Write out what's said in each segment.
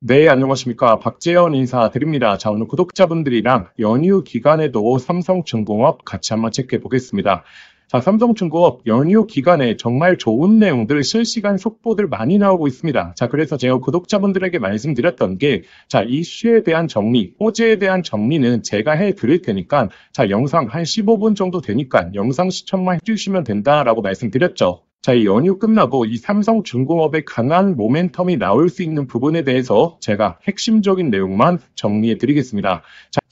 네, 안녕하십니까. 박재현 인사드립니다. 자, 오늘 구독자분들이랑 연휴 기간에도 삼성중공업 같이 한번 체크해 보겠습니다. 자, 삼성중공업 연휴 기간에 정말 좋은 내용들, 실시간 속보들 많이 나오고 있습니다. 자, 그래서 제가 구독자분들에게 말씀드렸던 게, 자, 이슈에 대한 정리, 호재에 대한 정리는 제가 해 드릴 테니까, 자, 영상 한 15분 정도 되니까 영상 시청만 해주시면 된다라고 말씀드렸죠. 자, 이 연휴 끝나고 이 삼성중공업의 강한 모멘텀이 나올 수 있는 부분에 대해서 제가 핵심적인 내용만 정리해 드리겠습니다.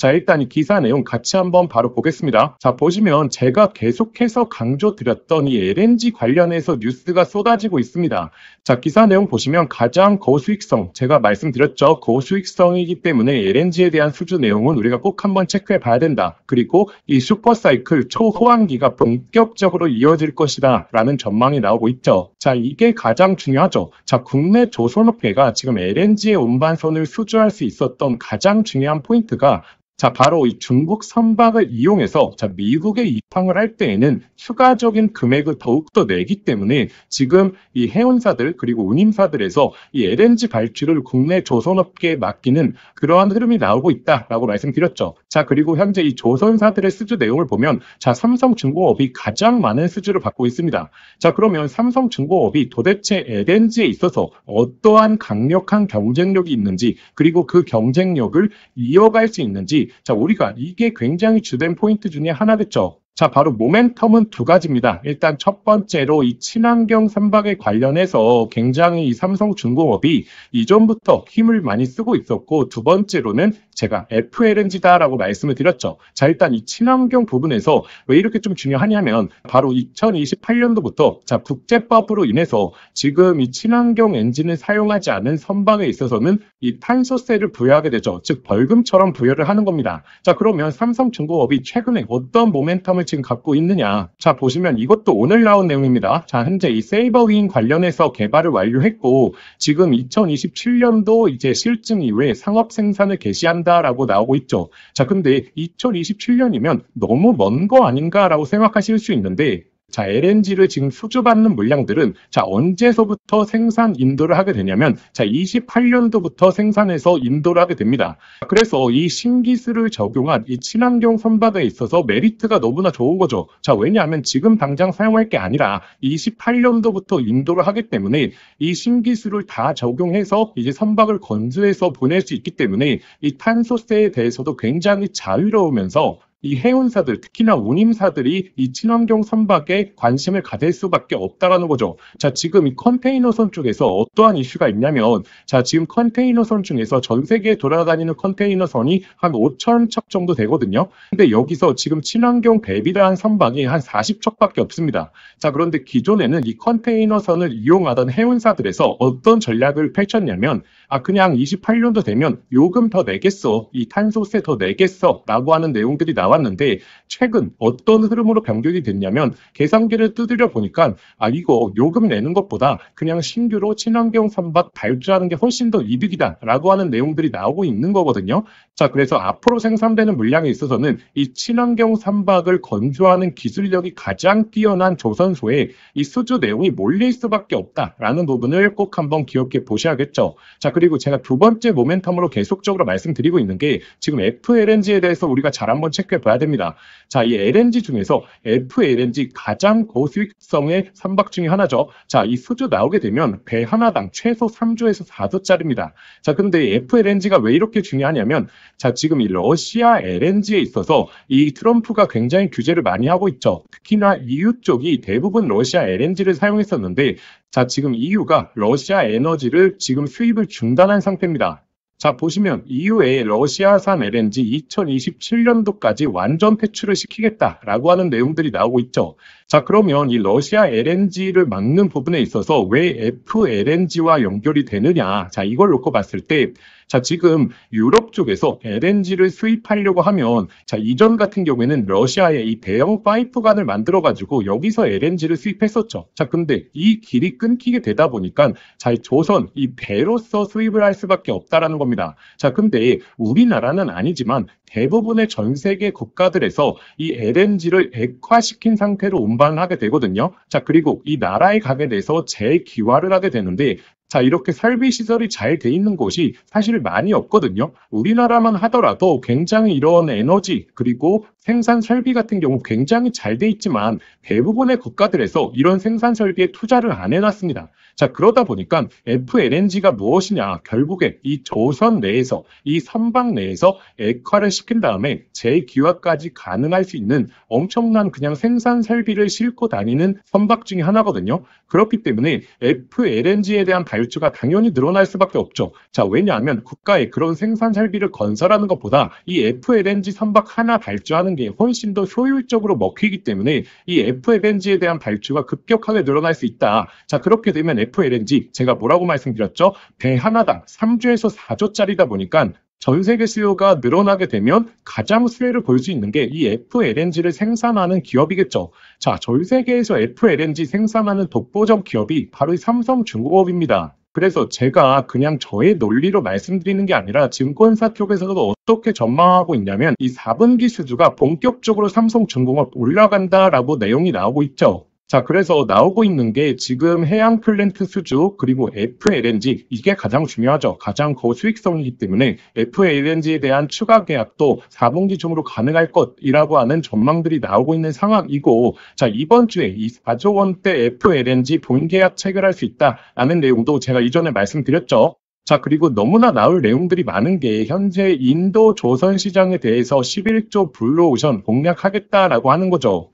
자, 일단 이 기사 내용 같이 한번 바로 보겠습니다. 자, 보시면 제가 계속해서 강조드렸던 이 LNG 관련해서 뉴스가 쏟아지고 있습니다. 자, 기사 내용 보시면 가장 고수익성, 제가 말씀드렸죠. 고수익성이기 때문에 LNG에 대한 수주 내용은 우리가 꼭 한번 체크해 봐야 된다. 그리고 이 슈퍼사이클 초호황기가 본격적으로 이어질 것이다 라는 전망이 나오고 있죠. 자, 이게 가장 중요하죠. 자, 국내 조선업계가 지금 LNG의 운반선을 수주할 수 있었던 가장 중요한 포인트가 자, 바로 이 중국 선박을 이용해서 자, 미국에 입항을 할 때에는 추가적인 금액을 더욱더 내기 때문에 지금 이 해운사들 그리고 운임사들에서 이 LNG 발주를 국내 조선업계에 맡기는 그러한 흐름이 나오고 있다라고 말씀드렸죠. 자, 그리고 현재 이 조선사들의 수주 내용을 보면 자, 삼성중공업이 가장 많은 수주를 받고 있습니다. 자, 그러면 삼성중공업이 도대체 LNG에 있어서 어떠한 강력한 경쟁력이 있는지 그리고 그 경쟁력을 이어갈 수 있는지 자, 우리가 이게 굉장히 주된 포인트 중에 하나겠죠. 자, 바로 모멘텀은 두 가지입니다. 일단 첫 번째로 이 친환경 선박에 관련해서 굉장히 이 삼성중공업이 이전부터 힘을 많이 쓰고 있었고, 두 번째로는 제가 FLNG다라고 말씀을 드렸죠. 자, 일단 이 친환경 부분에서 왜 이렇게 좀 중요하냐면 바로 2028년도부터 자, 국제법으로 인해서 지금 이 친환경 엔진을 사용하지 않은 선박에 있어서는 이 탄소세를 부여하게 되죠. 즉 벌금처럼 부여를 하는 겁니다. 자, 그러면 삼성중공업이 최근에 어떤 모멘텀을 지금 갖고 있느냐. 자, 보시면 이것도 오늘 나온 내용입니다. 자, 현재 이 세이버윈 관련해서 개발을 완료했고 지금 2027년도 이제 실증 이후에 상업 생산을 개시한다라고 나오고 있죠. 자, 근데 2027년이면 너무 먼 거 아닌가라고 생각하실 수 있는데 자, LNG를 지금 수주받는 물량들은 자, 언제서부터 생산 인도를 하게 되냐면 자, 28년도부터 생산해서 인도를 하게 됩니다. 그래서 이 신기술을 적용한 이 친환경 선박에 있어서 메리트가 너무나 좋은 거죠. 자, 왜냐하면 지금 당장 사용할 게 아니라 28년도부터 인도를 하기 때문에 이 신기술을 다 적용해서 이제 선박을 건조해서 보낼 수 있기 때문에 이 탄소세에 대해서도 굉장히 자유로우면서 이 해운사들, 특히나 운임사들이 이 친환경 선박에 관심을 가질 수밖에 없다라는 거죠. 자, 지금 이 컨테이너선 쪽에서 어떠한 이슈가 있냐면, 자, 지금 컨테이너선 중에서 전 세계에 돌아다니는 컨테이너선이 한 5천 척 정도 되거든요. 근데 여기서 지금 친환경 배비를 한 선박이 한 40척밖에 없습니다. 자, 그런데 기존에는 이 컨테이너선을 이용하던 해운사들에서 어떤 전략을 펼쳤냐면, 아, 그냥 28년도 되면 요금 더 내겠어. 이 탄소세 더 내겠어. 라고 하는 내용들이 나왔는데 최근 어떤 흐름으로 변경이 됐냐면 계산기를 두드려 보니까 아, 이거 요금 내는 것보다 그냥 신규로 친환경 선박 발주하는 게 훨씬 더 이득이다. 라고 하는 내용들이 나오고 있는 거거든요. 자, 그래서 앞으로 생산되는 물량에 있어서는 이 친환경 선박을 건조하는 기술력이 가장 뛰어난 조선소에 이 수주 내용이 몰릴 수밖에 없다라는 부분을 꼭 한번 기억해 보셔야겠죠. 자, 그리고 제가 두 번째 모멘텀으로 계속적으로 말씀드리고 있는 게 지금 FLNG에 대해서 우리가 잘 한번 체크해 봐야 됩니다. 자, 이 LNG 중에서 FLNG 가장 고수익성의 선박 중에 하나죠. 자, 이 수주 나오게 되면 배 하나당 최소 3조에서 4조짜리입니다. 자, 근데 FLNG가 왜 이렇게 중요하냐면 자, 지금 이 러시아 LNG에 있어서 이 트럼프가 굉장히 규제를 많이 하고 있죠. 특히나 EU 쪽이 대부분 러시아 LNG를 사용했었는데 자, 지금 EU가 러시아 에너지를 지금 수입을 중단한 상태입니다. 자, 보시면 EU의 러시아산 LNG 2027년도까지 완전 퇴출을 시키겠다라고 하는 내용들이 나오고 있죠. 자, 그러면 이 러시아 LNG를 막는 부분에 있어서 왜 FLNG와 연결이 되느냐. 자, 이걸 놓고 봤을 때 자, 지금 유럽 쪽에서 LNG를 수입하려고 하면 자, 이전 같은 경우에는 러시아에 이 대형 파이프관을 만들어가지고 여기서 LNG를 수입했었죠. 자, 근데 이 길이 끊기게 되다 보니까 자, 조선, 이 배로서 수입을 할 수밖에 없다라는 겁니다. 자, 근데 우리나라는 아니지만 대부분의 전 세계 국가들에서 이 LNG를 액화시킨 상태로 운반을 하게 되거든요. 자, 그리고 이 나라의 가게 돼서 재기화를 하게 되는데 자, 이렇게 설비 시설이 잘 돼 있는 곳이 사실 많이 없거든요. 우리나라만 하더라도 굉장히 이런 에너지 그리고 생산 설비 같은 경우 굉장히 잘 돼 있지만 대부분의 국가들에서 이런 생산 설비에 투자를 안 해놨습니다. 자, 그러다 보니까 FLNG가 무엇이냐? 결국에 이 조선 내에서, 이 선박 내에서 액화를 시킨 다음에 재기화까지 가능할 수 있는 엄청난 그냥 생산 설비를 싣고 다니는 선박 중에 하나거든요. 그렇기 때문에 FLNG에 대한 발주가 당연히 늘어날 수밖에 없죠. 자, 왜냐하면 국가에 그런 생산 설비를 건설하는 것보다 이 FLNG 선박 하나 발주하는 게 훨씬 더 효율적으로 먹히기 때문에 이 FLNG에 대한 발주가 급격하게 늘어날 수 있다. 자, 그렇게 되면 FLNG, 제가 뭐라고 말씀드렸죠? 배 하나당 3조에서 4조짜리다 보니까 전 세계 수요가 늘어나게 되면 가장 수혜를 볼 수 있는 게 이 FLNG를 생산하는 기업이겠죠. 자, 전 세계에서 FLNG 생산하는 독보적 기업이 바로 이 삼성중공업입니다. 그래서 제가 그냥 저의 논리로 말씀드리는 게 아니라 증권사 쪽에서도 어떻게 전망하고 있냐면 이 4분기 수주가 본격적으로 삼성중공업 올라간다라고 내용이 나오고 있죠. 자, 그래서 나오고 있는 게 지금 해양 플랜트 수주 그리고 FLNG 이게 가장 중요하죠. 가장 고수익성이기 때문에 FLNG에 대한 추가 계약도 4분기 중으로 가능할 것이라고 하는 전망들이 나오고 있는 상황이고, 자, 이번 주에 이 4조 원대 FLNG 본계약 체결할 수 있다라는 내용도 제가 이전에 말씀드렸죠. 자, 그리고 너무나 나올 내용들이 많은 게 현재 인도 조선 시장에 대해서 11조 블루오션 공략하겠다라고 하는 거죠.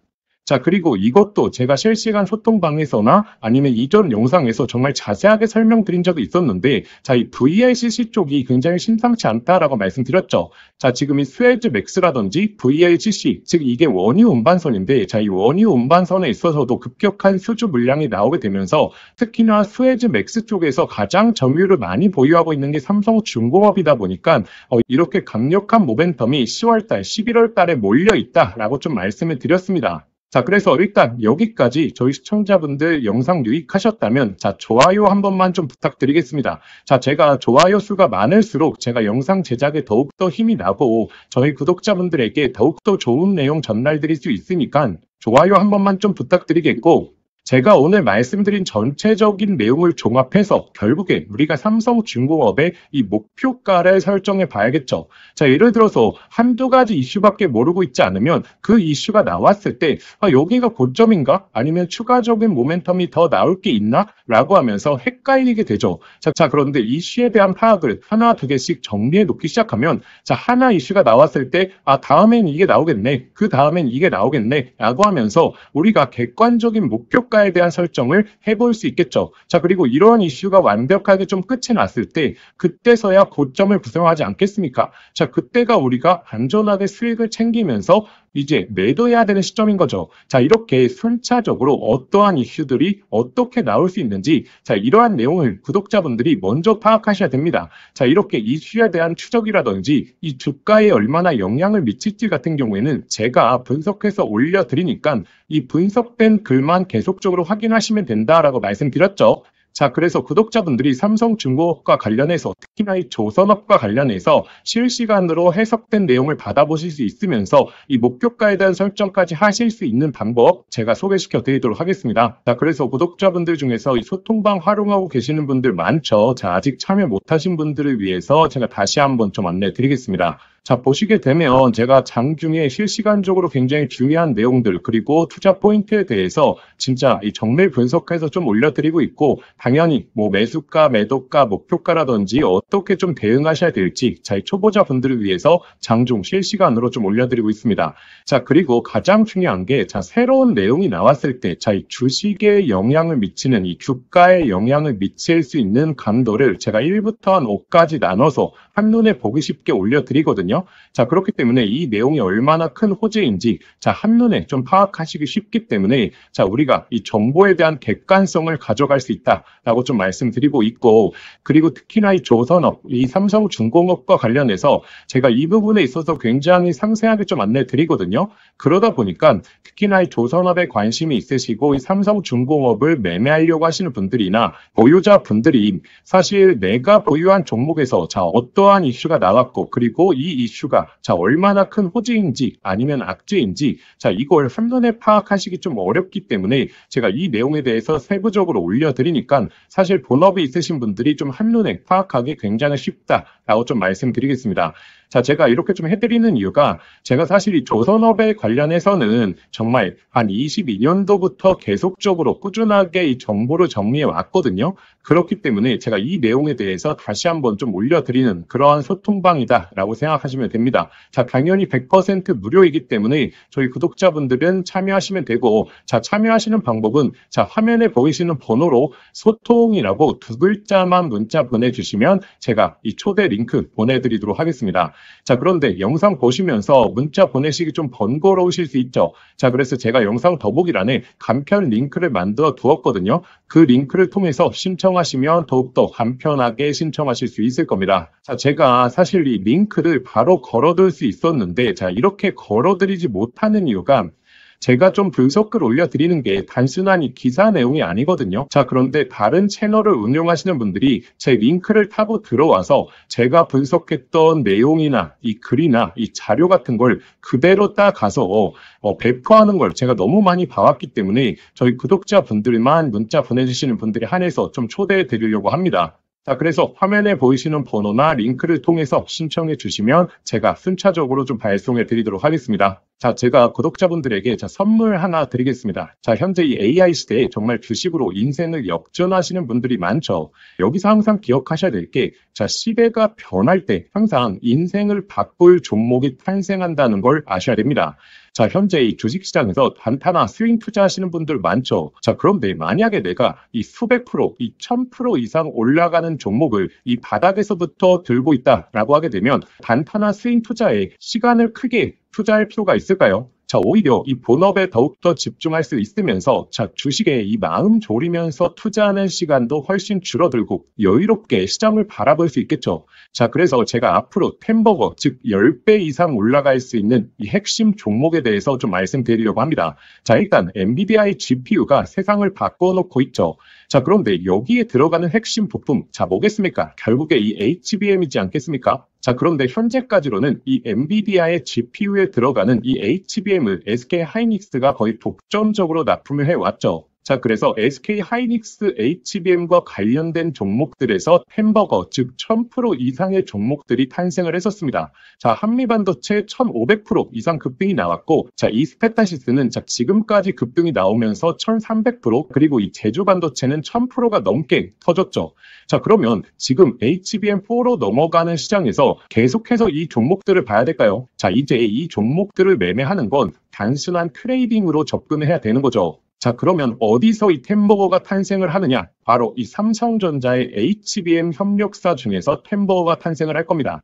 자, 그리고 이것도 제가 실시간 소통방에서나 아니면 이전 영상에서 정말 자세하게 설명드린 적이 있었는데, 자, 이 VLCC 쪽이 굉장히 심상치 않다라고 말씀드렸죠. 자, 지금 이 스웨즈 맥스라든지 VLCC, 즉 이게 원유 운반선인데, 자, 이 원유 운반선에 있어서도 급격한 수주 물량이 나오게 되면서 특히나 스웨즈 맥스 쪽에서 가장 점유율을 많이 보유하고 있는 게 삼성중공업이다 보니까 이렇게 강력한 모멘텀이 10월달, 11월달에 몰려 있다라고 좀 말씀을 드렸습니다. 자, 그래서 일단 여기까지 저희 시청자분들 영상 유익하셨다면 자, 좋아요 한 번만 좀 부탁드리겠습니다. 자, 제가 좋아요 수가 많을수록 제가 영상 제작에 더욱더 힘이 나고 저희 구독자분들에게 더욱더 좋은 내용 전달드릴 수 있으니까 좋아요 한 번만 좀 부탁드리겠고, 제가 오늘 말씀드린 전체적인 내용을 종합해서 결국에 우리가 삼성중공업의 이 목표가를 설정해 봐야겠죠. 자, 예를 들어서 한두 가지 이슈밖에 모르고 있지 않으면 그 이슈가 나왔을 때 여기가 고점인가? 아니면 추가적인 모멘텀이 더 나올 게 있나? 라고 하면서 헷갈리게 되죠. 자, 그런데 이슈에 대한 파악을 하나 두 개씩 정리해 놓기 시작하면 자, 하나 이슈가 나왔을 때 다음엔 이게 나오겠네. 그 다음엔 이게 나오겠네. 라고 하면서 우리가 객관적인 목표가 에 대한 설정을 해볼 수 있겠죠. 자, 그리고 이러한 이슈가 완벽하게 좀 끝이 났을 때 그때서야 고점을 구성하지 않겠습니까? 자, 그때가 우리가 안전하게 수익을 챙기면서 이제 매도해야 되는 시점인 거죠. 자, 이렇게 순차적으로 어떠한 이슈들이 어떻게 나올 수 있는지 자, 이러한 내용을 구독자분들이 먼저 파악하셔야 됩니다. 자, 이렇게 이슈에 대한 추적이라든지 이 주가에 얼마나 영향을 미칠지 같은 경우에는 제가 분석해서 올려드리니까 이 분석된 글만 계속적으로 확인하시면 된다라고 말씀드렸죠. 자, 그래서 구독자분들이 삼성중공업과 관련해서 특히나 이 조선업과 관련해서 실시간으로 해석된 내용을 받아보실 수 있으면서 이 목표가에 대한 설정까지 하실 수 있는 방법 제가 소개시켜 드리도록 하겠습니다. 자, 그래서 구독자분들 중에서 이 소통방 활용하고 계시는 분들 많죠. 자, 아직 참여 못하신 분들을 위해서 제가 다시 한번 좀 안내 드리겠습니다. 자, 보시게 되면 제가 장중에 실시간적으로 굉장히 중요한 내용들 그리고 투자 포인트에 대해서 진짜 이 정밀 분석해서 좀 올려드리고 있고, 당연히 뭐 매수가, 매도가, 목표가라든지 어떻게 좀 대응하셔야 될지 자, 이 초보자분들을 위해서 장중 실시간으로 좀 올려드리고 있습니다. 자, 그리고 가장 중요한 게 자, 새로운 내용이 나왔을 때 자, 이 주식에 영향을 미치는 이 주가에 영향을 미칠 수 있는 강도를 제가 1부터 한 5까지 나눠서 한눈에 보기 쉽게 올려드리거든요. 자, 그렇기 때문에 이 내용이 얼마나 큰 호재인지 자, 한눈에 좀 파악하시기 쉽기 때문에 자, 우리가 이 정보에 대한 객관성을 가져갈 수 있다라고 좀 말씀드리고 있고, 그리고 특히나 이 조선업, 이 삼성중공업과 관련해서 제가 이 부분에 있어서 굉장히 상세하게 좀 안내 드리거든요. 그러다 보니까 특히나 이 조선업에 관심이 있으시고 이 삼성중공업을 매매하려고 하시는 분들이나 보유자분들이 사실 내가 보유한 종목에서 자, 어떠한 이슈가 나왔고 그리고 이 이슈가 얼마나 큰 호재인지 아니면 악재인지 이걸 한눈에 파악하시기 좀 어렵기 때문에 제가 이 내용에 대해서 세부적으로 올려드리니까 사실 본업이 있으신 분들이 좀 한눈에 파악하기 굉장히 쉽다라고 좀 말씀드리겠습니다. 제가 이렇게 좀 해드리는 이유가 제가 사실 이 조선업에 관련해서는 정말 한 22년도부터 계속적으로 꾸준하게 이 정보를 정리해 왔거든요. 그렇기 때문에 제가 이 내용에 대해서 다시 한번 좀 올려드리는 그러한 소통방이다라고 생각하시면 됩니다. 당연히 100% 무료이기 때문에 저희 구독자분들은 참여하시면 되고, 참여하시는 방법은 화면에 보이시는 번호로 소통이라고 2글자만 문자 보내주시면 제가 이 초대 링크 보내드리도록 하겠습니다. 그런데 영상 보시면서 문자 보내시기 좀 번거로우실 수 있죠. 그래서 제가 영상 더보기란에 간편 링크를 만들어 두었거든요. 그 링크를 통해서 신청하시면 더욱더 간편하게 신청하실 수 있을 겁니다. 제가 사실 이 링크를 바로 걸어둘 수 있었는데, 이렇게 걸어드리지 못하는 이유가 제가 좀 분석글 올려드리는 게 단순한 이 기사 내용이 아니거든요. 그런데 다른 채널을 운영하시는 분들이 제 링크를 타고 들어와서 제가 분석했던 내용이나 이 글이나 이 자료 같은 걸 그대로 따가서 배포하는 걸 제가 너무 많이 봐왔기 때문에 저희 구독자분들만 문자 보내주시는 분들에 한해서 좀 초대해 드리려고 합니다. 그래서 화면에 보이시는 번호나 링크를 통해서 신청해 주시면 제가 순차적으로 좀 발송해 드리도록 하겠습니다. 제가 구독자분들에게 선물 하나 드리겠습니다. 현재 이 AI 시대에 정말 주식으로 인생을 역전하시는 분들이 많죠. 여기서 항상 기억하셔야 될 게, 시대가 변할 때 항상 인생을 바꿀 종목이 탄생한다는 걸 아셔야 됩니다. 현재 이 주식시장에서 단타나 스윙 투자하시는 분들 많죠. 그런데 만약에 내가 이 수백 프로, 이 1000% 이상 올라가는 종목을 이 바닥에서부터 들고 있다라고 하게 되면 단타나 스윙 투자에 시간을 크게 투자할 필요가 있을까요? 오히려 이 본업에 더욱더 집중할 수 있으면서 주식에 이 마음 졸이면서 투자하는 시간도 훨씬 줄어들고 여유롭게 시장을 바라볼 수 있겠죠. 그래서 제가 앞으로 템버거, 즉 10배 이상 올라갈 수 있는 이 핵심 종목에 대해서 좀 말씀드리려고 합니다. 일단 엔비디아의 GPU가 세상을 바꿔놓고 있죠. 그런데 여기에 들어가는 핵심 부품, 뭐겠습니까? 결국에 이 HBM이지 않겠습니까? 그런데 현재까지로는 이 엔비디아의 GPU에 들어가는 이 HBM을 SK 하이닉스가 거의 독점적으로 납품을 해왔죠. 그래서 SK 하이닉스 HBM과 관련된 종목들에서 햄버거, 즉 1000% 이상의 종목들이 탄생을 했었습니다. 한미반도체 1500% 이상 급등이 나왔고, 이 스페타시스는 지금까지 급등이 나오면서 1300%, 그리고 이 제주반도체는 1000%가 넘게 터졌죠. 그러면 지금 HBM4로 넘어가는 시장에서 계속해서 이 종목들을 봐야 될까요? 이제 이 종목들을 매매하는 건 단순한 트레이딩으로 접근을 해야 되는 거죠. 그러면 어디서 이 템버거가 탄생을 하느냐? 바로 이 삼성전자의 HBM 협력사 중에서 템버거가 탄생을 할 겁니다.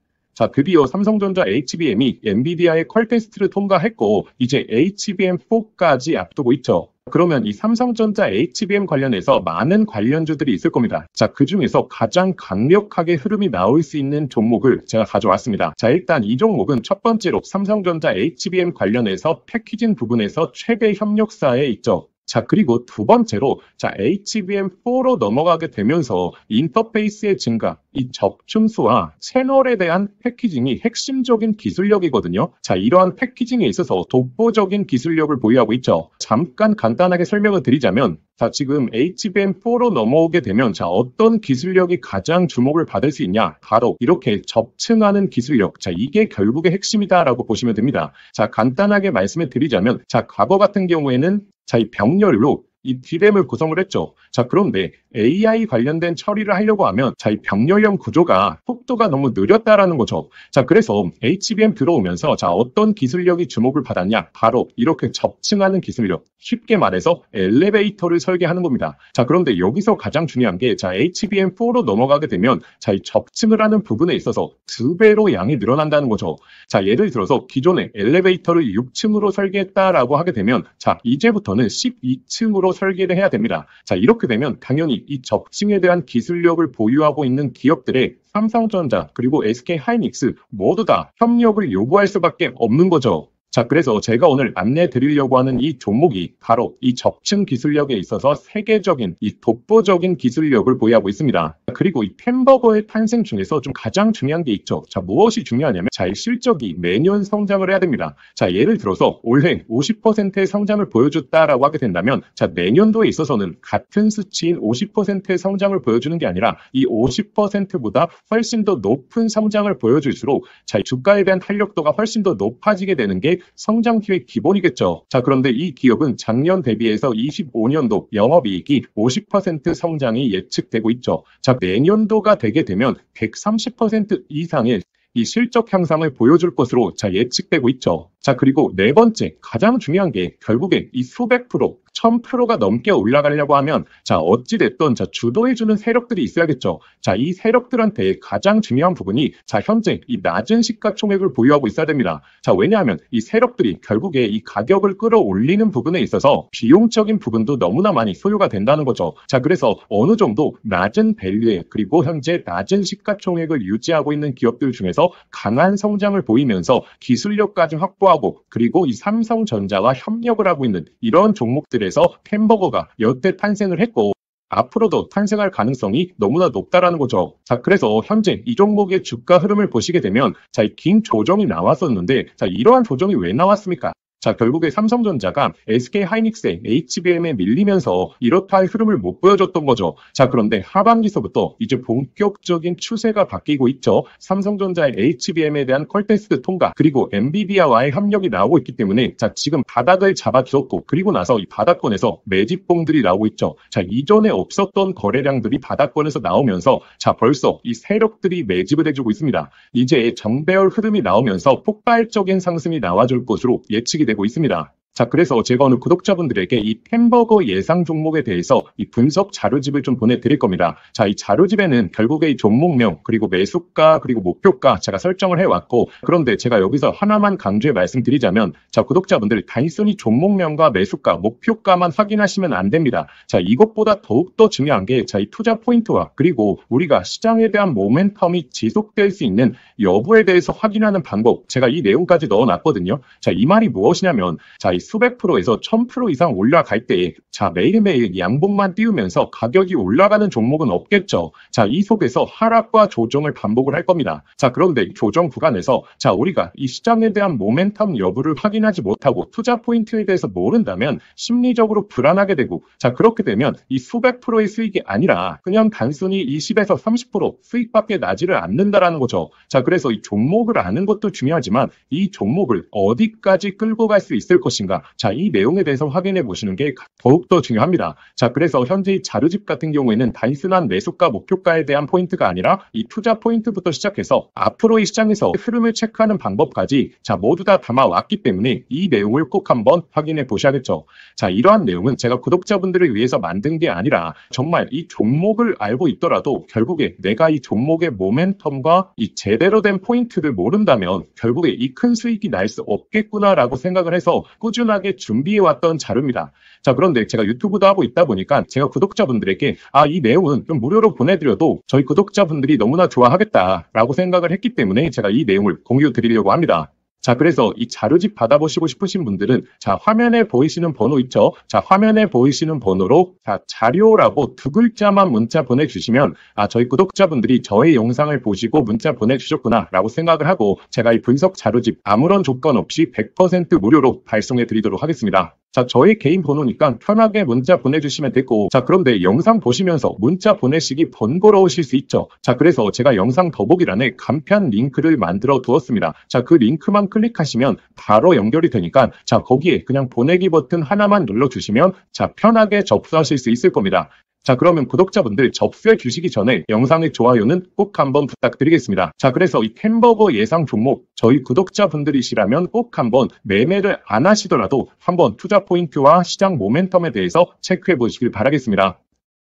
드디어 삼성전자 HBM이 엔비디아의 퀄 테스트를 통과했고 이제 HBM4까지 앞두고 있죠. 그러면 이 삼성전자 HBM 관련해서 많은 관련주들이 있을 겁니다. 그 중에서 가장 강력하게 흐름이 나올 수 있는 종목을 제가 가져왔습니다. 일단 이 종목은 첫 번째로 삼성전자 HBM 관련해서 패키징 부분에서 최대 협력사에 있죠. 그리고 두 번째로 HBM4로 넘어가게 되면서 인터페이스의 증가, 이 적층수와 채널에 대한 패키징이 핵심적인 기술력이거든요. 이러한 패키징에 있어서 독보적인 기술력을 보유하고 있죠. 잠깐 간단하게 설명을 드리자면, 지금 HBM4로 넘어오게 되면 어떤 기술력이 가장 주목을 받을 수 있냐? 바로 이렇게 접층하는 기술력. 이게 결국의 핵심이다라고 보시면 됩니다. 간단하게 말씀을 드리자면, 과거 같은 경우에는 이 병렬로 이 D램을 구성을 했죠. 그런데 AI 관련된 처리를 하려고 하면 이 병렬형 구조가 속도가 너무 느렸다라는 거죠. 그래서 HBM 들어오면서 어떤 기술력이 주목을 받았냐? 바로 이렇게 접층하는 기술력. 쉽게 말해서 엘리베이터를 설계하는 겁니다. 그런데 여기서 가장 중요한 게 HBM4로 넘어가게 되면 이 접층을 하는 부분에 있어서 2배로 양이 늘어난다는 거죠. 예를 들어서 기존에 엘리베이터를 6층으로 설계했다라고 하게 되면 이제부터는 12층으로 설계를 해야 됩니다. 이렇게 되면 당연히 이 접층에 대한 기술력을 보유하고 있는 기업들의 삼성전자 그리고 SK 하이닉스 모두 다 협력을 요구할 수밖에 없는 거죠. 그래서 제가 오늘 안내 드리려고 하는 이 종목이 바로 이 접층 기술력에 있어서 세계적인 이 독보적인 기술력을 보유하고 있습니다. 그리고 이 햄버거의 탄생 중에서 좀 가장 중요한 게 있죠. 자, 무엇이 중요하냐면, 자, 이 실적이 매년 성장을 해야 됩니다. 자, 예를 들어서 올해 50%의 성장을 보여줬다라고 하게 된다면, 자, 내년도에 있어서는 같은 수치인 50%의 성장을 보여주는 게 아니라 이 50%보다 훨씬 더 높은 성장을 보여줄수록, 자, 이 주가에 대한 탄력도가 훨씬 더 높아지게 되는 게 성장기의 기본이겠죠. 자, 그런데 이 기업은 작년 대비해서 25년도 영업이익이 50% 성장이 예측되고 있죠. 자, 내년도가 되게 되면 130% 이상의 이 실적 향상을 보여줄 것으로 예측되고 있죠. 자, 그리고 네 번째, 가장 중요한 게 결국에 이 수백 프로, 1000%가 넘게 올라가려고 하면 어찌됐든 주도해주는 세력들이 있어야겠죠. 자, 이 세력들한테 가장 중요한 부분이 현재 이 낮은 시가총액을 보유하고 있어야 됩니다. 자, 왜냐하면 이 세력들이 결국에 이 가격을 끌어올리는 부분에 있어서 비용적인 부분도 너무나 많이 소요가 된다는 거죠. 자, 그래서 어느 정도 낮은 밸류에 그리고 현재 낮은 시가총액을 유지하고 있는 기업들 중에서 강한 성장을 보이면서 기술력까지 확보하고 그리고 이 삼성전자와 협력을 하고 있는 이런 종목들에서 햄버거가 여태 탄생을 했고 앞으로도 탄생할 가능성이 너무나 높다라는 거죠. 자, 그래서 현재 이 종목의 주가 흐름을 보시게 되면 이 긴 조정이 나왔었는데 이러한 조정이 왜 나왔습니까? 자, 결국에 삼성전자가 SK하이닉스의 HBM에 밀리면서 이렇다 할 흐름을 못 보여줬던 거죠. 자, 그런데 하반기서부터 이제 본격적인 추세가 바뀌고 있죠. 삼성전자의 HBM에 대한 퀄테스트 통과, 그리고 엔비디아와의 협력이 나오고 있기 때문에 지금 바닥을 잡아주었고, 그리고 나서 이 바닥권에서 매집봉들이 나오고 있죠. 자, 이전에 없었던 거래량들이 바닥권에서 나오면서 벌써 이 세력들이 매집을 해주고 있습니다. 이제 정배열 흐름이 나오면서 폭발적인 상승이 나와줄 것으로 예측이 되고 있습니다. 자, 그래서 제가 오늘 구독자분들에게 이 햄버거 예상 종목에 대해서 이 분석 자료집을 좀 보내드릴 겁니다. 자, 이 자료집에는 결국에 이 종목명, 그리고 매수가, 그리고 목표가 제가 설정을 해왔고, 그런데 제가 여기서 하나만 강조해 말씀드리자면, 자, 구독자분들 단순히 종목명과 매수가, 목표가만 확인하시면 안 됩니다. 자, 이것보다 더욱더 중요한 게, 이 투자 포인트와 그리고 우리가 시장에 대한 모멘텀이 지속될 수 있는 여부에 대해서 확인하는 방법, 제가 이 내용까지 넣어놨거든요. 자, 이 말이 무엇이냐면, 이 수백 프로에서 1000% 이상 올라갈 때 매일매일 양봉만 띄우면서 가격이 올라가는 종목은 없겠죠. 자, 이 속에서 하락과 조정을 반복을 할 겁니다. 자, 그런데 조정 구간에서 우리가 이 시장에 대한 모멘텀 여부를 확인하지 못하고 투자 포인트에 대해서 모른다면 심리적으로 불안하게 되고, 그렇게 되면 이 수백 프로의 수익이 아니라 그냥 단순히 20에서 30% 수익밖에 나지를 않는다라는 거죠. 자, 그래서 이 종목을 아는 것도 중요하지만 이 종목을 어디까지 끌고 갈 수 있을 것인가, 자, 이 내용에 대해서 확인해 보시는 게 더욱더 중요합니다. 자, 그래서 현재 이 자료집 같은 경우에는 단순한 매수가, 목표가에 대한 포인트가 아니라 이 투자 포인트부터 시작해서 앞으로의 시장에서 흐름을 체크하는 방법까지 모두 다 담아왔기 때문에 이 내용을 꼭 한번 확인해 보셔야겠죠. 자, 이러한 내용은 제가 구독자분들을 위해서 만든 게 아니라 정말 이 종목을 알고 있더라도 결국에 내가 이 종목의 모멘텀과 이 제대로 된 포인트를 모른다면 결국에 이 큰 수익이 날 수 없겠구나라고 생각을 해서 꾸준하게 준비해왔던 자료입니다. 자, 그런데 제가 유튜브도 하고 있다 보니까 제가 구독자분들에게 이 내용은 좀 무료로 보내드려도 저희 구독자분들이 너무나 좋아하겠다라고 생각을 했기 때문에 제가 이 내용을 공유 드리려고 합니다. 자, 그래서 이 자료집 받아보시고 싶으신 분들은 화면에 보이시는 번호 있죠? 화면에 보이시는 번호로 자료라고 두 글자만 문자 보내주시면 저희 구독자분들이 저의 영상을 보시고 문자 보내주셨구나 라고 생각을 하고 제가 이 분석 자료집 아무런 조건 없이 100% 무료로 발송해 드리도록 하겠습니다. 자, 저희 개인 번호니까 편하게 문자 보내주시면 되고, 자, 그런데 영상 보시면서 문자 보내시기 번거로우실 수 있죠. 자, 그래서 제가 영상 더보기란에 간편 링크를 만들어 두었습니다. 자, 그 링크만 클릭하시면 바로 연결이 되니까 거기에 그냥 보내기 버튼 하나만 눌러주시면 편하게 접수하실 수 있을 겁니다. 자, 그러면 구독자분들 접수해 주시기 전에 영상의 좋아요는 꼭 한번 부탁드리겠습니다. 자, 그래서 이 햄버거 예상 종목 저희 구독자분들이시라면 꼭 한번 매매를 안 하시더라도 한번 투자 포인트와 시장 모멘텀에 대해서 체크해 보시길 바라겠습니다.